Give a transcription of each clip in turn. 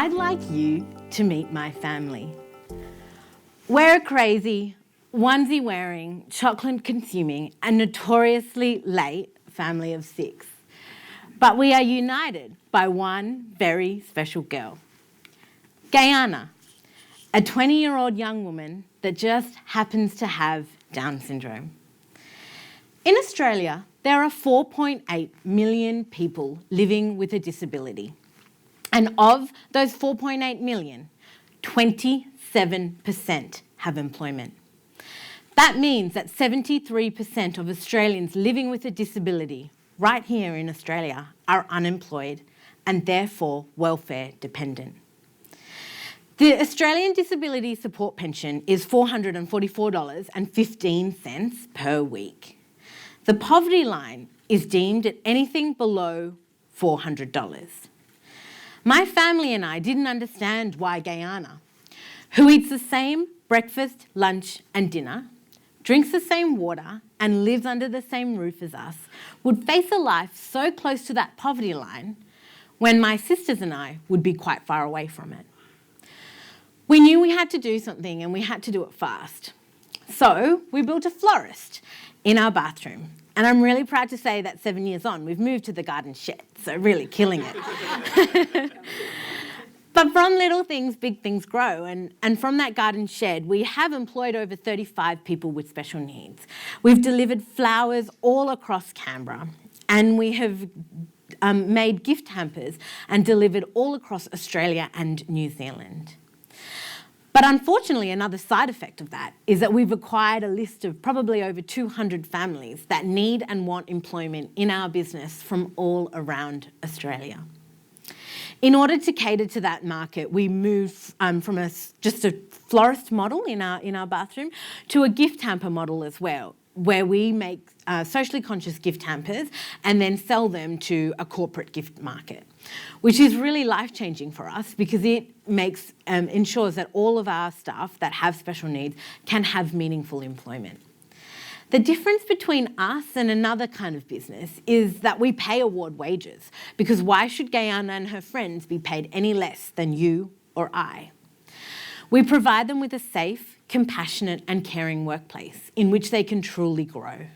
I'd like you to meet my family. We're a crazy, onesie-wearing, chocolate-consuming and notoriously late family of 6. But we are united by one very special girl. Gayana, a 20-year-old young woman that just happens to have Down syndrome. In Australia, there are 4.8 million people living with a disability. And of those 4.8 million, 27% have employment. That means that 73% of Australians living with a disability right here in Australia are unemployed and therefore welfare dependent. The Australian Disability Support Pension is $444.15 per week. The poverty line is deemed at anything below $400. My family and I didn't understand why Gayana, who eats the same breakfast, lunch and dinner, drinks the same water and lives under the same roof as us, would face a life so close to that poverty line when my sisters and I would be quite far away from it. We knew we had to do something and we had to do it fast. So we built a florist in our bathroom. And I'm really proud to say that 7 years on, we've moved to the garden shed, so really killing it. But from little things, big things grow. And from that garden shed, we have employed over 35 people with special needs. We've delivered flowers all across Canberra. And we have made gift hampers and delivered all across Australia and New Zealand. But unfortunately, another side effect of that is that we've acquired a list of probably over 200 families that need and want employment in our business from all around Australia. In order to cater to that market, we moved from just a florist model in our bathroom to a gift hamper model as well, where we make socially conscious gift hampers and then sell them to a corporate gift market, which is really life-changing for us because it ensures that all of our staff that have special needs can have meaningful employment. The difference between us and another kind of business is that we pay award wages, because why should Gayana and her friends be paid any less than you or I? We provide them with a safe, compassionate and caring workplace in which they can truly grow.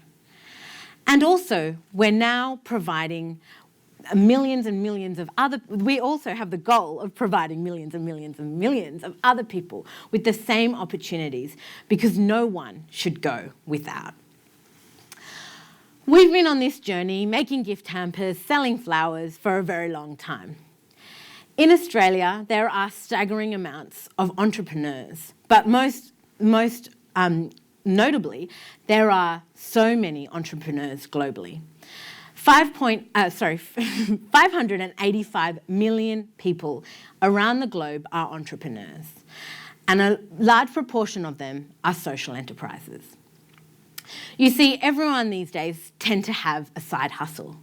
And also, we're now providing millions and millions of we also have the goal of providing millions and millions and millions of other people with the same opportunities, because no one should go without. We've been on this journey making gift hampers, selling flowers for a very long time. In Australia, there are staggering amounts of entrepreneurs, but most notably, there are so many entrepreneurs globally. 585 million people around the globe are entrepreneurs, and a large proportion of them are social enterprises. You see, everyone these days tend to have a side hustle,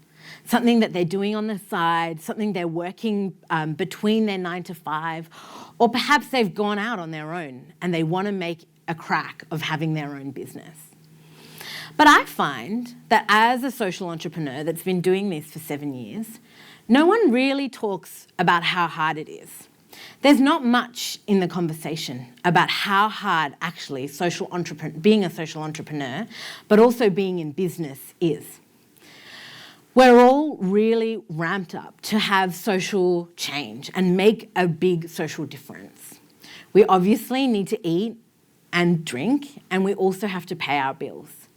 something that they're doing on the side, something they're working between their 9 to 5, or perhaps they've gone out on their own and they want to make a crack of having their own business. But I find that as a social entrepreneur that's been doing this for 7 years, no one really talks about how hard it is. There's not much in the conversation about how hard actually being a social entrepreneur, but also being in business is. We're all really ramped up to have social change and make a big social difference. We obviously need to eat and drink, and we also have to pay our bills.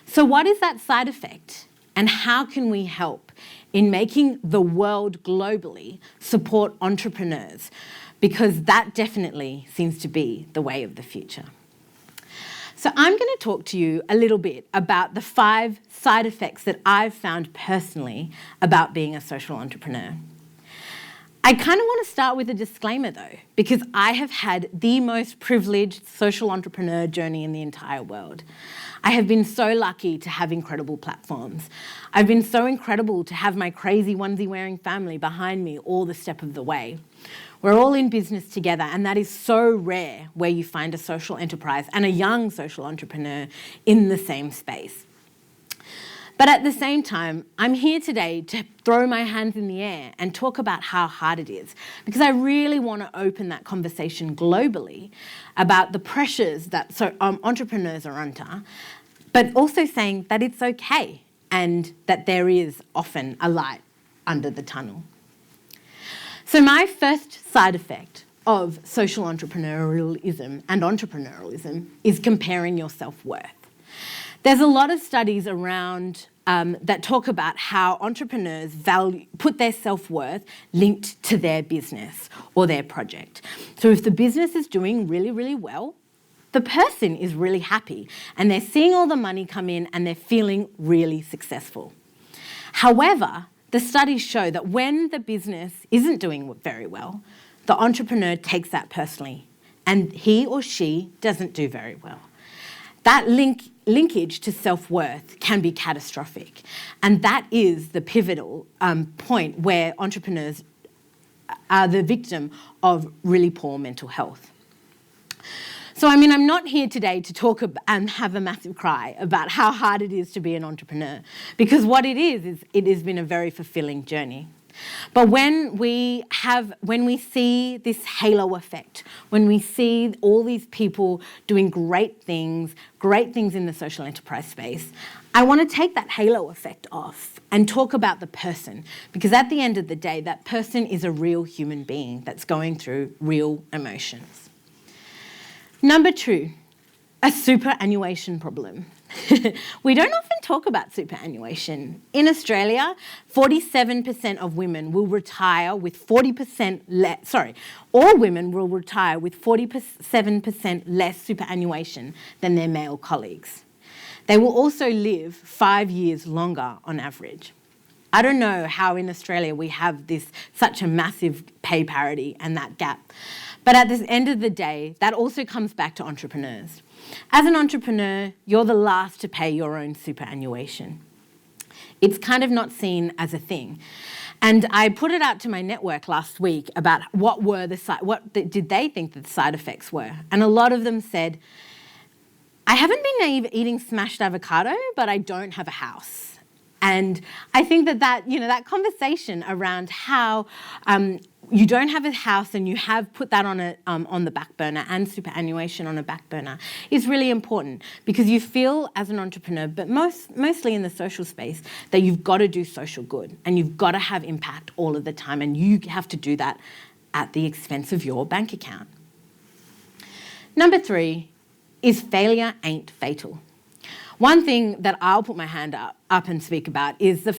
So what is that side effect, and how can we help in making the world globally support entrepreneurs? Because that definitely seems to be the way of the future. So I'm going to talk to you a little bit about the 5 side effects that I've found personally about being a social entrepreneur. I kind of want to start with a disclaimer though, because I have had the most privileged social entrepreneur journey in the entire world. I have been so lucky to have incredible platforms. I've been so incredible to have my crazy onesie-wearing family behind me all the step of the way. We're all in business together, and that is so rare where you find a social enterprise and a young social entrepreneur in the same space. But at the same time, I'm here today to throw my hands in the air and talk about how hard it is, because I really want to open that conversation globally about the pressures that entrepreneurs are under, but also saying that it's okay and that there is often a light under the tunnel. So my first side effect of social entrepreneurialism and entrepreneurialism is comparing your self-worth. There's a lot of studies around that talk about how entrepreneurs put their self-worth linked to their business or their project. So if the business is doing really, really well, the person is really happy and they're seeing all the money come in and they're feeling really successful. However, the studies show that when the business isn't doing very well, the entrepreneur takes that personally and he or she doesn't do very well. That linkage to self-worth can be catastrophic. And that is the pivotal point where entrepreneurs are the victim of really poor mental health. So, I mean, I'm not here today to talk and have a massive cry about how hard it is to be an entrepreneur, because what it is it has been a very fulfilling journey. But when we see this halo effect, when we see all these people doing great things in the social enterprise space, I want to take that halo effect off and talk about the person, because at the end of the day, that person is a real human being that's going through real emotions. Number 2, a superannuation problem. We don't often talk about superannuation. In Australia, 47% of women will retire with 40% less, all women will retire with 47% less superannuation than their male colleagues. They will also live 5 years longer on average. I don't know how in Australia we have such a massive pay parity and that gap. But at the end of the day, that also comes back to entrepreneurs. As an entrepreneur, you're the last to pay your own superannuation. It's kind of not seen as a thing. And I put it out to my network last week about what did they think that the side effects were. And a lot of them said, I haven't been eating smashed avocado, but I don't have a house. And I think that conversation around how you don't have a house and you have put that on the back burner and superannuation on a back burner is really important, because you feel as an entrepreneur, but mostly in the social space, that you've got to do social good and you've got to have impact all of the time, and you have to do that at the expense of your bank account. Number 3 is failure ain't fatal. One thing that I'll put my hand up and speak about is the